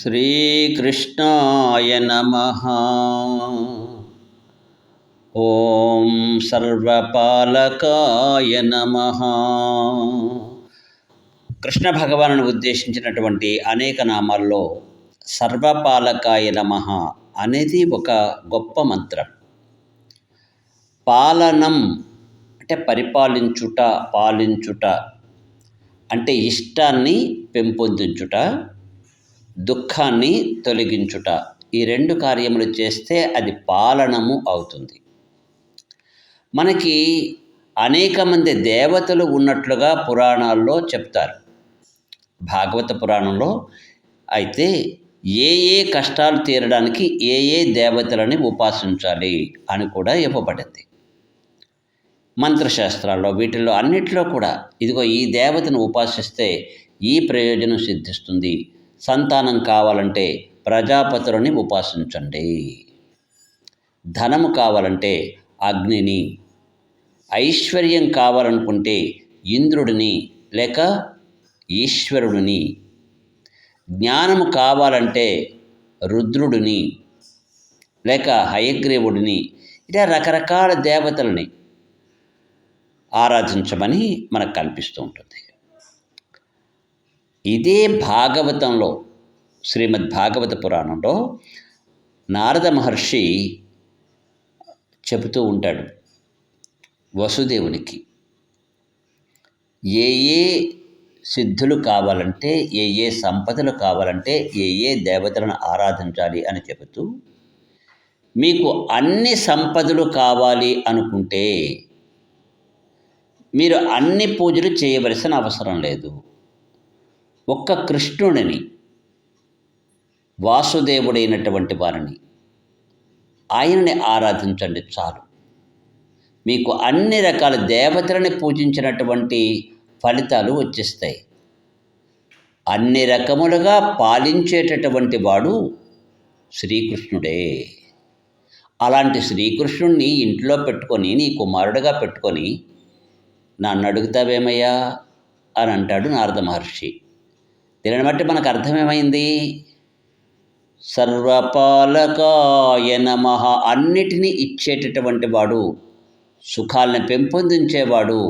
శ్రీకృష్ణాయ నమః. ఓం సర్వపాలకాయ నమః. కృష్ణ భగవానుని ఉద్దేశించినటువంటి అనేక నామాల్లో సర్వపాలకాయ నమః అనేది ఒక గొప్ప మంత్రం. పాలనం అంటే పరిపాలించుట, పాలించుట అంటే ఇష్టాన్ని పెంపొందించుట, దుఃఖాన్ని తొలగించుట. ఈ రెండు కార్యములు చేస్తే అది పాలనము అవుతుంది. మనకి అనేక మంది దేవతలు ఉన్నట్లుగా పురాణాల్లో చెప్తారు. భాగవత పురాణంలో అయితే ఏ ఏ కష్టాలు తీరడానికి ఏ ఏ దేవతలని ఉపాసించాలి అని కూడా ఇవ్వబడింది. మంత్రశాస్త్రాల్లో వీటిల్లో అన్నిటిలో కూడా ఇదిగో ఈ దేవతను ఉపాసిస్తే ఈ ప్రయోజనం సిద్ధిస్తుంది, సంతానం కావాలంటే ప్రజాపతులని ఉపాసించండి, ధనము కావాలంటే అగ్నిని, ఐశ్వర్యం కావాలనుకుంటే ఇంద్రుడిని లేక ఈశ్వరుడిని, జ్ఞానము కావాలంటే రుద్రుడిని లేక హయగ్రీవుడిని, ఇలా రకరకాల దేవతలని ఆరాధించమని మనకు కనిపిస్తూ ఉంటుంది. ఇదే భాగవతంలో, శ్రీమద్ భాగవత పురాణంలో నారద మహర్షి చెబుతూ ఉంటాడు వసుదేవునికి ఏ ఏ సిద్ధులు కావాలంటే, ఏ ఏ సంపదలు కావాలంటే ఏ ఏ దేవతలను ఆరాధించాలి అని చెబుతూ, మీకు అన్ని సంపదలు కావాలి అనుకుంటే మీరు అన్ని పూజలు చేయవలసిన అవసరం లేదు. ఒక్క కృష్ణుడిని, వాసుదేవుడైనటువంటి వారిని, ఆయనని ఆరాధించండి చాలు. మీకు అన్ని రకాల దేవతలని పూజించినటువంటి ఫలితాలు వచ్చేస్తాయి. అన్ని రకములుగా పాలించేటటువంటి వాడు శ్రీకృష్ణుడే. అలాంటి శ్రీకృష్ణుడిని ఇంట్లో పెట్టుకొని, నీ కుమారుడిగా పెట్టుకొని నన్ను అడుగుతావేమయ్యా అని అంటాడు నారద మహర్షి. దీనిని బట్టి మనకు అర్థమేమైంది? సర్వపాలకాయ నమః, అన్నిటినీ ఇచ్చేటటువంటి వాడు, సుఖాలను పెంపొందించేవాడు,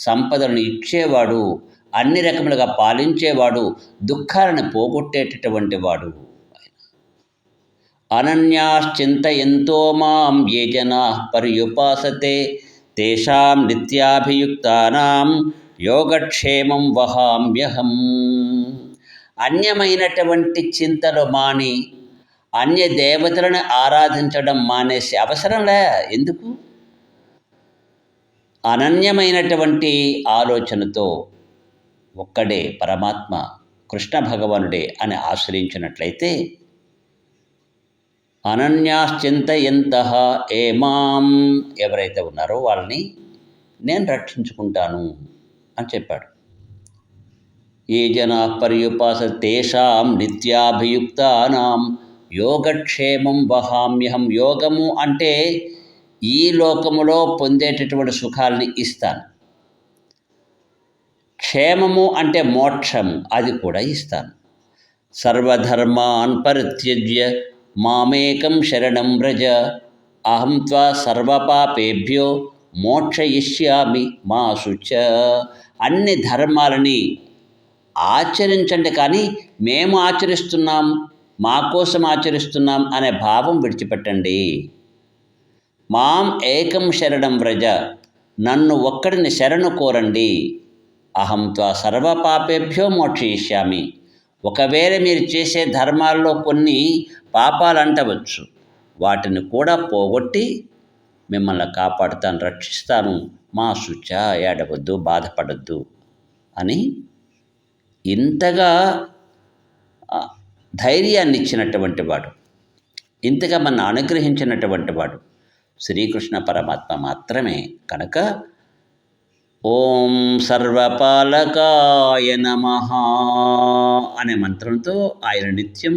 సంపదలను ఇచ్చేవాడు, అన్ని రకములుగా పాలించేవాడు, దుఃఖాలను పోగొట్టేటటువంటి వాడు. అనన్యాశ్చింతయంతో మాం ఏ జనాః పర్యుపాసతే తేషాం నిత్యాభియుక్తానాం యోగక్షేమం వహామ్యహం. అన్యమైనటువంటి చింతలు మాని అన్య దేవతలను ఆరాధించడం మానేసి అవసరంలే. ఎందుకు? అనన్యమైనటువంటి ఆలోచనతో ఒక్కడే పరమాత్మ కృష్ణ భగవానుడే అని ఆశ్రయించినట్లయితే, అనన్యాశ్చింతయంతః ఏమాం, ఎవరైతే ఉన్నారో వాళ్ళని నేను రక్షించుకుంటాను అని చెప్పాడు. ఏ జనాః పర్యుపాసతే తేషాం నిత్యాభియుక్తానాం యోగక్షేమం వహామ్యహం. యోగము అంటే ఈ లోకములో పొందేటటువంటి సుఖాలని ఇస్తాను. క్షేమము అంటే మోక్షము, అది కూడా ఇస్తాను. సర్వధర్మాన్ పరిత్యజ్య మామేకం శరణం వ్రజ అహం త్వా సర్వపాపేభ్యో మోక్షయిష్యామి మా శుచ. అన్ని ధర్మాలని ఆచరించండి, కానీ మేము ఆచరిస్తున్నాం, మా కోసం ఆచరిస్తున్నాం అనే భావం విడిచిపెట్టండి. మాం ఏకం శరణం వ్రజ, నన్ను ఒక్కడిని శరణు కోరండి. అహం త్వా సర్వపాపేభ్యో మోక్షయిష్యామి. ఒకవేళ మీరు చేసే ధర్మాల్లో కొన్ని పాపాలు అంటవచ్చు, వాటిని కూడా పోగొట్టి మిమ్మల్ని కాపాడుతాను, రక్షిస్తాను. మా శుచ, ఏడవద్దు, బాధపడద్దు అని ఇంతగా ధైర్యాన్ని ఇచ్చినటువంటి వాడు, ఇంతగా మన అనుగ్రహించినటువంటి వాడు శ్రీకృష్ణ పరమాత్మ మాత్రమే. కనుక ఓం సర్వపాలకాయ నమః అనే మంత్రంతో ఆయన నిత్యం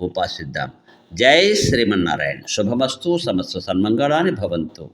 ఉపాసిద్దాం. జై శ్రీమన్నారాయణ. శుభమస్తు. సమస్త సన్మంగళాని భవంతు.